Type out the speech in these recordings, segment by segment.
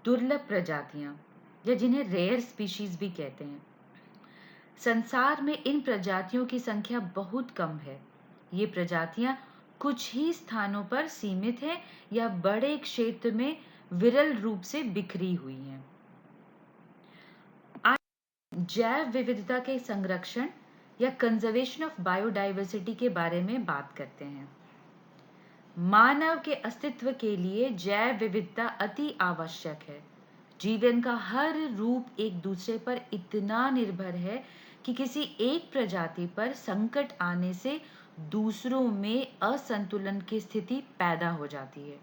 दुर्लभ प्रजातियां या जिन्हें रेयर स्पीशीज भी कहते हैं। संसार में इन प्रजातियों की संख्या बहुत कम है। ये प्रजातियां कुछ ही स्थानों पर सीमित हैं या बड़े क्षेत्र में विरल रूप से बिखरी हुई हैं। आज जैव विविधता के संरक्षण या कंजर्वेशन ऑफ बायोडाइवर्सिटी के बारे में बात करते हैं। मानव के अस्तित्व के लिए जैव विविधता अति आवश्यक है। जीवन का हर रूप एक दूसरे पर इतना निर्भर है कि किसी एक प्रजाति पर संकट आने से दूसरों में असंतुलन की स्थिति पैदा हो जाती है।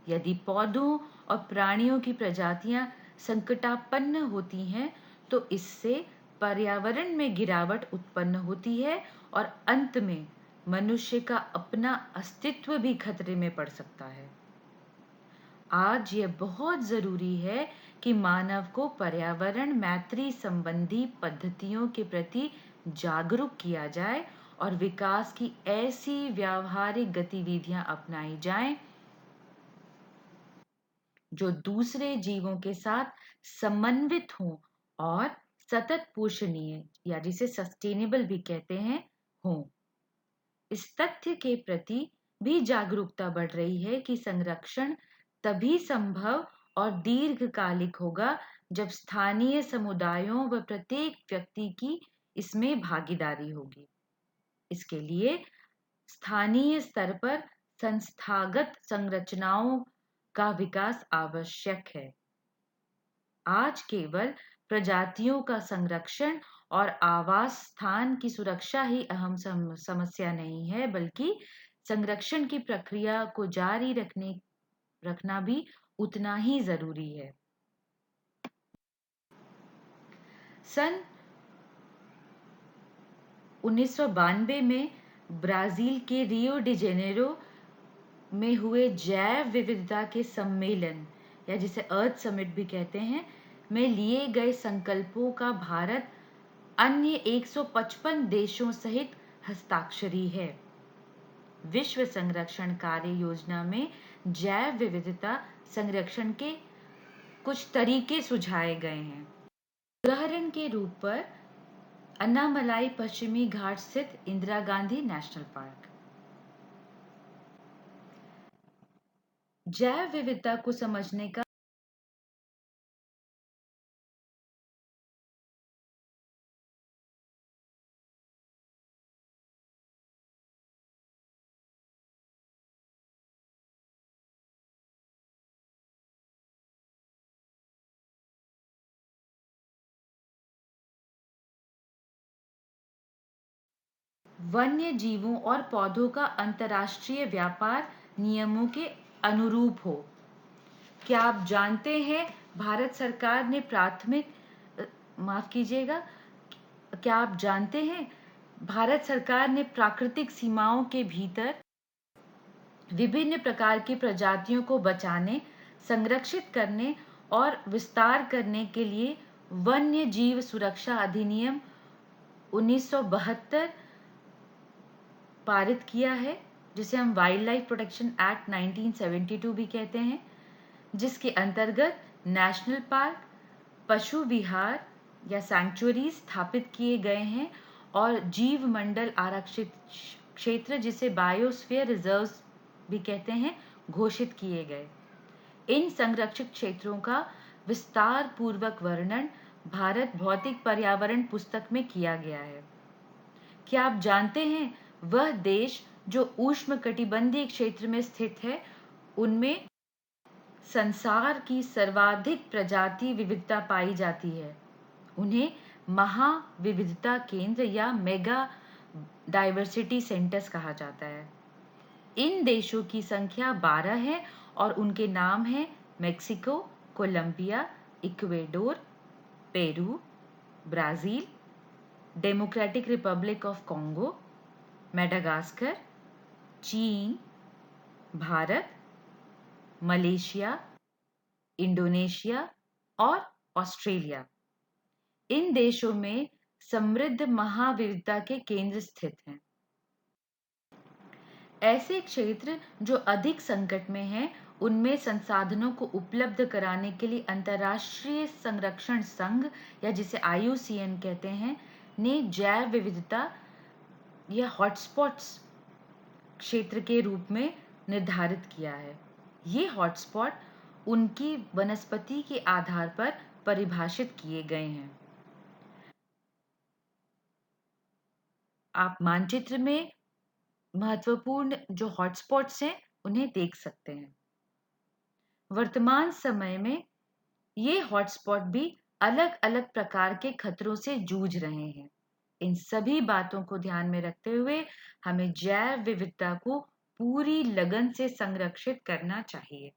यदि पौधों और प्राणियों की प्रजातियां संकटापन्न होती हैं, तो इससे पर्यावरण में गिरावट उत्पन्न होती है और अंत में मनुष्य का अपना अस्तित्व भी खतरे में पड़ सकता है। आज यह बहुत जरूरी है कि मानव को पर्यावरण मैत्री संबंधी पद्धतियों के प्रति जागरूक किया जाए और विकास की ऐसी व्यावहारिक गतिविधियां अपनाई जाएं जो दूसरे जीवों के साथ समन्वित हों और सतत पोषणीय या जिसे सस्टेनेबल भी कहते हैं हों। इस तथ्य के प्रति भी जागरूकता बढ़ रही है कि संरक्षण तभी संभव और दीर्घकालिक होगा जब स्थानीय समुदायों व प्रत्येक व्यक्ति की इसमें भागीदारी होगी। इसके लिए स्थानीय स्तर पर संस्थागत संरचनाओं का विकास आवश्यक है। आज केवल प्रजातियों का संरक्षण और आवास स्थान की सुरक्षा ही अहम समस्या नहीं है, बल्कि संरक्षण की प्रक्रिया को जारी रखना भी उतना ही जरूरी है। सन 1992 में ब्राजील के रियो डी जेनेरो में हुए जैव विविधता के सम्मेलन या जिसे अर्थ समिट भी कहते हैं में लिए गए संकल्पों का भारत अन्य 155 देशों सहित हस्ताक्षरी है। विश्व संरक्षण कार्य योजना में जैव विविधता संरक्षण के कुछ तरीके सुझाए गए हैं। उदाहरण के रूप पर अन्नामलाई पश्चिमी घाट स्थित इंदिरा गांधी नेशनल पार्क। जैव विविधता को समझने का वन्य जीवों और पौधों का अंतर्राष्ट्रीय व्यापार नियमों के अनुरूप हो। क्या आप जानते हैं भारत सरकार ने क्या आप जानते हैं भारत सरकार ने प्राकृतिक सीमाओं के भीतर विभिन्न प्रकार की प्रजातियों को बचाने, संरक्षित करने और विस्तार करने के लिए वन्य जीव सुरक्षा अधिनियम 1972 पारित किया है, जिसे हम वाइल्ड लाइफ प्रोटेक्शन एक्ट 1972 भी कहते हैं, जिसके अंतर्गत नेशनल पार्क, पशु विहार या सैंक्चुअरी स्थापित किए गए हैं और जीव मंडल आरक्षित क्षेत्र जिसे बायोस्फीयर रिजर्व्स भी कहते हैं घोषित किए गए। इन संरक्षित क्षेत्रों का विस्तार पूर्वक वर्णन भारत भौतिक पर्यावरण पुस्तक में किया गया है। क्या आप जानते हैं वह देश जो उष्णकटिबंधीय क्षेत्र में स्थित है, उनमें संसार की सर्वाधिक प्रजाति विविधता पाई जाती है। उन्हें महाविविधता केंद्र या मेगा डाइवर्सिटी सेंटर्स कहा जाता है। इन देशों की संख्या 12 है और उनके नाम हैं Mexico, Colombia, Ecuador, Peru, Brazil, Democratic Republic of Congo, Madagascar, चीन, भारत, मलेशिया, इंडोनेशिया और ऑस्ट्रेलिया। इन देशों में समृद्ध महाविविधता के केंद्र स्थित हैं। ऐसे क्षेत्र जो अधिक संकट में हैं, उनमें संसाधनों को उपलब्ध कराने के लिए अंतर्राष्ट्रीय संरक्षण संघ या जिसे IUCN कहते हैं ने जैव विविधता या हॉटस्पॉट्स क्षेत्र के रूप में निर्धारित किया है। ये हॉटस्पॉट उनकी वनस्पति के आधार पर परिभाषित किए गए हैं। आप मानचित्र में महत्वपूर्ण जो हॉटस्पॉट्स हैं उन्हें देख सकते हैं। वर्तमान समय में ये हॉटस्पॉट भी अलग-अलग प्रकार के खतरों से जूझ रहे हैं। इन सभी बातों को ध्यान में रखते हुए हमें जैव विविधता को पूरी लगन से संरक्षित करना चाहिए।